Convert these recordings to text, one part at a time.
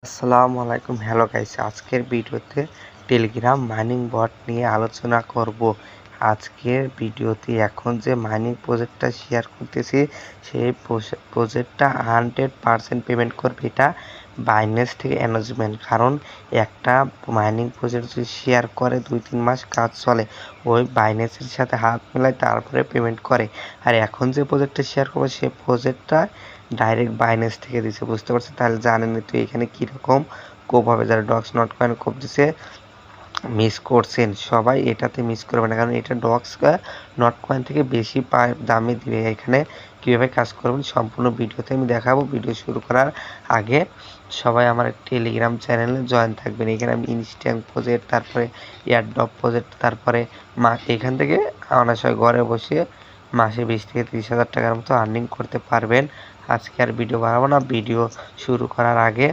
আসসালামু আলাইকুম। Hello guys, আজকের ভিডিওতে টেলিগ্রাম মাইনিং বট নিয়ে আলোচনা করব। আজকের ভিডিওতে এখন যে মাইনিং প্রজেক্টটা শেয়ার করতেছি সেই প্রজেক্টটা 100% পেমেন্ট করবে। এটা বাইন্যান্স থেকে অ্যানাউন্সমেন্ট, কারণ একটা মাইনিং প্রজেক্ট যদি শেয়ার করে 2-3 মাস কাজ চলে, ওই বাইন্যান্সের সাথে হাত মেলায় তারপরে পেমেন্ট করে। আর এখন যে প্রজেক্টটা শেয়ার করবে সেই প্রজেক্টটা ডাইরেক্ট বাইন্যান্স থেকে দিছে, বুঝতে পারছেন? তাহলে জানেনই তো এখানে কীরকম কোপ হবে। যারা ডক্স নট কয়েন কোপ দিছে মিস করছেন, সবাই এটাতে মিস করবে না, কারণ এটা ডক্স নট কয়েন থেকে বেশি দামে দিবে। এখানে কীভাবে কাজ করবেন সম্পূর্ণ ভিডিওতে আমি দেখাবো। ভিডিও শুরু করার আগে সবাই আমার টেলিগ্রাম চ্যানেলে জয়েন থাকবেন। এখানে আমি ইনস্ট্যান্ট প্রজেক্ট, তারপরে এয়ারড্রপ প্রজেক্ট, তারপরে এখান থেকে অনায়াসে ঘরে বসে মাসে 20 থেকে 30,000 টাকার মতো আর্নিং করতে পারবেন। আজকে আর ভিডিও বানাবো না। ভিডিও শুরু করার আগে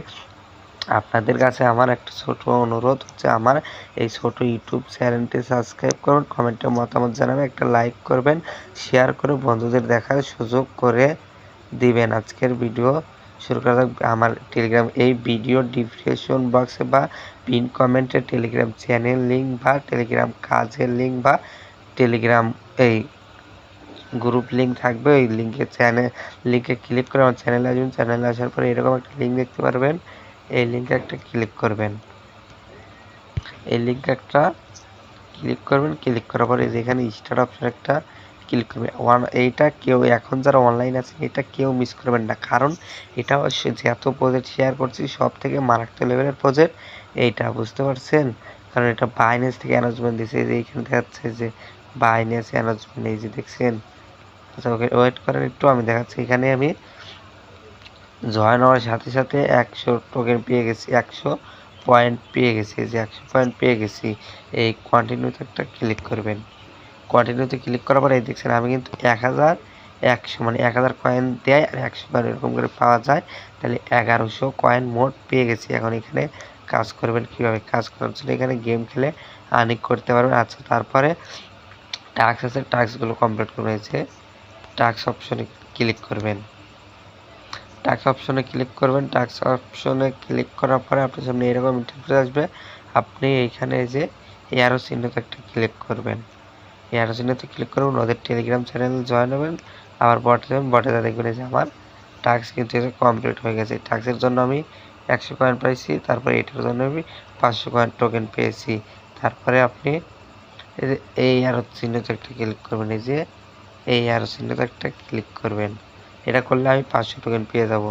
আপনাদের কাছে আমার একটা ছোট অনুরোধ হচ্ছে, আমার এই ছোট ইউটিউব চ্যানেলটি সাবস্ক্রাইব করুন, কমেন্টে মতামত জানাবেন, একটা লাইক করবেন, শেয়ার করে বন্ধুদের দেখার সুযোগ করে দিবেন। আজকের ভিডিও শুরু করা যাক। আমার টেলিগ্রাম এই ভিডিও ডিসক্রিপশন বক্সে বা পিন কমেন্টে টেলিগ্রাম চ্যানেল লিঙ্ক বা টেলিগ্রাম কাজের লিঙ্ক বা টেলিগ্রাম এই গ্রুপ লিঙ্ক থাকবে। ওই লিঙ্কে ক্লিক করে আমার চ্যানেলে আসবেন। চ্যানেলে আসার পরে এরকম একটা লিঙ্ক দেখতে পারবেন। এই লিঙ্কে একটা ক্লিক করবেন। এই লিঙ্কে একটা ক্লিক করবেন। ক্লিক করার পরে যেখানে স্টার্ট অপশন একটা ক্লিক করবেন। এইটা কেউ এখন যারা অনলাইন আছে এটা কেউ মিস করবেন না, কারণ এটা যত প্রজেক্ট শেয়ার করছি সব থেকে মারাত্মক লেভেলের প্রজেক্ট এইটা, বুঝতে পারছেন? কারণ এটা বাইন্যান্স থেকে অ্যানাউন্সমেন্ট দিয়েছে। এই যে এখানে দেখাচ্ছে যে বাইন্যান্স অ্যানাউন্সমেন্ট, এই যে দেখছেন। আচ্ছা, ওকে ওয়েট করেন একটু, আমি দেখাচ্ছি। এখানে আমি জয়েন হওয়ার সাথে সাথে 100 টোকেন পেয়ে গেছি, 100 পয়েন্ট পেয়ে গেছি। যে 100 পয়েন্ট পেয়ে গেছি। এই কন্টিনিউতে একটা ক্লিক করবেন। কন্টিনিউতে ক্লিক করার পরে এই দেখছেন আমি কিন্তু 1100 মানে 1000 কয়েন দেয় আর 100 কয়েন এরকম করে পাওয়া যায়। তাহলে 1100 কয়েন মোট পেয়ে গেছি। এখন এখানে কাজ করবেন কীভাবে? কাজ করার জন্য এখানে গেম খেলে আর্নিং করতে পারবেন। আচ্ছা, তারপরে টাস্ক আছে, টাস্কগুলো কমপ্লিট করবেন। এই যে টাস্ক অপশনে ক্লিক করবেন। টাস্ক অপশনে ক্লিক করবেন। টাস্ক অপশনে ক্লিক করার পরে আপনার সামনে এরকম ইন্টারফেস আসবে। আপনি এইখানে যে অ্যারো চিহ্নতে একটা ক্লিক করবেন। অ্যারো চিহ্নতে ক্লিক করবেন, ওদের টেলিগ্রাম চ্যানেল জয়েন হবেন। আবার বটে যাবেন, বটে দেখবেন যে আমার টাস্ক কিন্তু কমপ্লিট হয়ে গেছে। টাস্কের জন্য আমি 100 কয়েন পাইছি, তারপরে এটার জন্য আমি 500 কয়েন টোকেন পেয়েছি। তারপরে আপনি এই যে এই অ্যারো চিহ্নতে একটা ক্লিক করবেন। এই যে এই অ্যারো চিহ্নতে একটা ক্লিক করবেন। এটা করলে আমি 500 টোকেন পেয়ে যাব।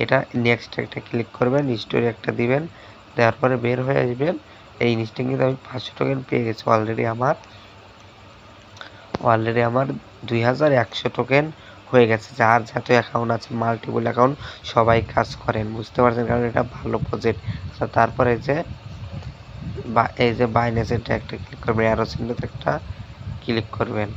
এটা নেক্সট একটা ক্লিক করবেন, স্টোরি একটা দিবেন, দেওয়ার পরে বের হয়ে আসবেন। এই ইনস্ট্যান্ট কিন্তু আমি 500 টোকেন পেয়ে গেছি। অলরেডি আমার 2100 টোকেন হয়ে গেছে। যার যত অ্যাকাউন্ট আছে, মাল্টিপল অ্যাকাউন্ট, সবাই কাজ করেন, বুঝতে পারছেন? কারণ এটা ভালো প্রজেক্ট। আচ্ছা, তারপরে এই যে বাইন্যান্সের একটা ক্লিক করবেন, অ্যারো চিহ্নতে একটা ক্লিক করবেন।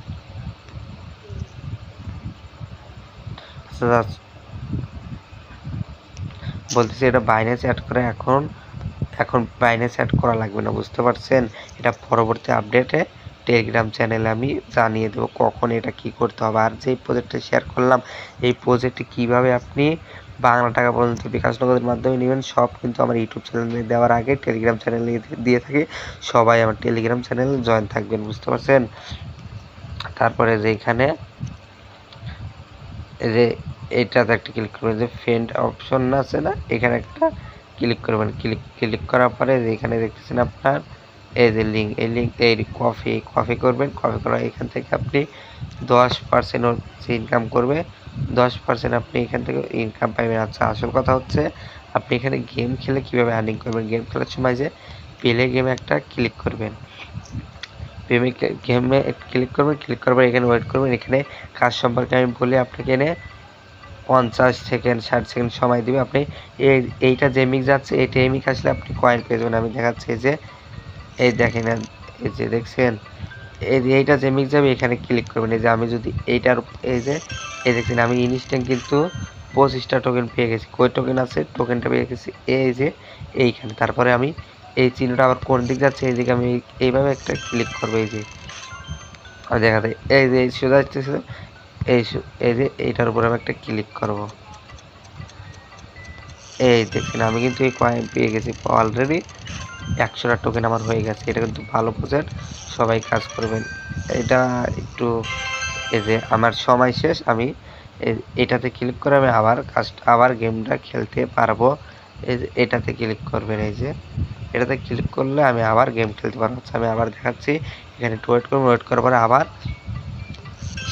বলতেছি এটা বাইন্যান্স অ্যাড করে এখন বাইন্যান্স অ্যাড করা লাগবে না, বুঝতে পারছেন? এটা পরবর্তী আপডেটে টেলিগ্রাম চ্যানেলে আমি জানিয়ে দেবো কখন এটা কি করতে হবে। আর যেই প্রজেক্টটা শেয়ার করলাম, এই প্রজেক্টে কিভাবে আপনি বাংলা টাকা পর্যন্ত বিকাশ নগদের মাধ্যমে নেবেন, সব কিন্তু আমার ইউটিউব চ্যানেলে দেওয়ার আগে টেলিগ্রাম চ্যানেলে দিয়ে থাকে। সবাই আমার টেলিগ্রাম চ্যানেলে জয়েন থাকবেন, বুঝতে পারছেন? তারপরে যেখানে এই যে এইটাতে একটা ক্লিক করবেন, যে ফ্রেন্ড অপশন আছে না, এখানে একটা ক্লিক করবেন। ক্লিক করার পরে এখানে দেখতেছেন আপনার এই যে লিঙ্ক এই কপি করবেন। কপি করা এখান থেকে আপনি 10% হচ্ছে ইনকাম করবে, 10% আপনি এখান থেকে ইনকাম পাবেন। আচ্ছা, আসল কথা হচ্ছে আপনি এখানে গেম খেলে কীভাবে আর্নিং করবেন। গেম খেলার সময় যে প্লে গেমে একটা ক্লিক করবেন। গেমে ক্লিক করবেন। ক্লিক করার পর এখানে ওয়েট করবেন। এখানে কাজ সম্পর্কে আমি বলি আপনাকে, এনে 50 সেকেন্ড 60 সেকেন্ড সময় দিবে। আপনি এইটা যে মিক যাচ্ছে, এই টেমিক আসলে আপনি কয়েন পেয়ে যাবেন। আমি দেখাচ্ছি যে এই দেখেন, এই যে দেখছেন এইটা যে মিক যাবে, এখানে ক্লিক করবেন। এই যে আমি যদি এইটার এই দেখছেন আমি ইনস্ট্যান্ট কিন্তু 25টা টোকেন পেয়ে গেছি। কই টোকেন আছে, টোকেনটা পেয়ে গেছি এই যে এইখানে। তারপরে আমি এই চিহ্নটা আবার কোন দিক যাচ্ছে, এই দিকে আমি এইভাবে একটা ক্লিক করবো। এই যে দেখা যায় এই যে সোজা আসতেছে, এই যে এইটার উপর আমি একটা ক্লিক করব। এই দেখছেন আমি কিন্তু এই কয়েন পেয়ে গেছি অলরেডি। 100টা টোকেন আমার হয়ে গেছে। এটা কিন্তু ভালো প্রজেক্ট, সবাই কাজ করবেন। এটা একটু এই যে আমার সময় শেষ, আমি এটাতে ক্লিক করে আমি আবার গেমটা খেলতে পারবো। এই যে এটাতে ক্লিক করবেন, এই যে এটাতে ক্লিক করলে আমি আবার গেম খেলতে পারবো। আমি আবার দেখাচ্ছি, এখানে একটু ওয়েট করবো, ওয়েট করার পরে আবার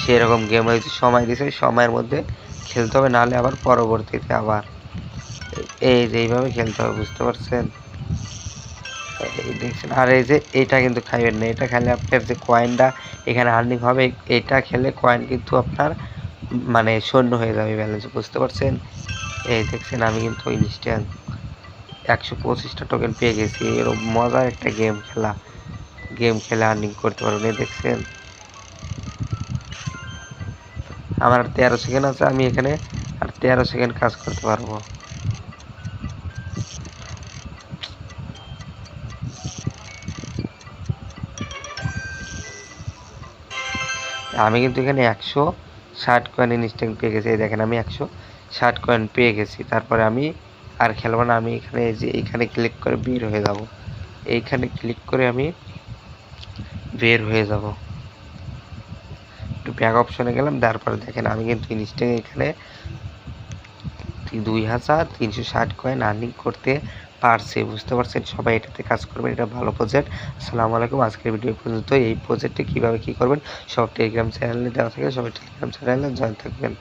সেরকম গেম হয়েছে, সময় দিয়েছে, সময়ের মধ্যে খেলতে হবে, নাহলে আবার পরবর্তীতে আবার এই যে এইভাবে খেলতে হবে, বুঝতে পারছেন? এই দেখছেন, আর এই যে এটা কিন্তু খাইবেন না, এটা খেলে আপনার যে কয়েনটা এখানে আর্নিং হবে, এটা খেলে কয়েন কিন্তু আপনার মানে শূন্য হয়ে যাবে ব্যালেন্স, বুঝতে পারছেন? এই দেখছেন আমি কিন্তু ইনস্ট্যান্ট 125টা টোকেন পেয়ে গেছি। এরকম মজার একটা গেম খেলে আর্নিং করতে পারবেন। দেখছেন আমার আর 13 সেকেন্ড আছে, আমি এখানে আর 13 সেকেন্ড কাজ করতে পারবো। আমি কিন্তু এখানে 160 কয়েন ইনস্ট্যান্ট পেয়ে গেছি। এই দেখেন আমি 160 কয়েন পেয়ে গেছি। তারপরে আমি আর খেলবো না, আমি এখানে যে এইখানে ক্লিক করে বের হয়ে যাব। এইখানে ক্লিক করে আমি বের হয়ে যাব, একটু ব্যাক অপশনে গেলাম। তারপরে দেখেন আমি কিন্তু ইনস্ট্যান্ট এখানে 2360 কয়েন আর্নিং করতে পারছি, বুঝতে পারছেন? সবাই এটাতে কাজ করবেন, এটা ভালো প্রজেক্ট। আসসালামু আলাইকুম, আজকের ভিডিও পর্যন্ত। এই প্রজেক্টে কীভাবে কী করবেন সব টেলিগ্রাম চ্যানেলে দেওয়া থাকে, সবাই টেলিগ্রাম চ্যানেলে জয়েন থাকবেন।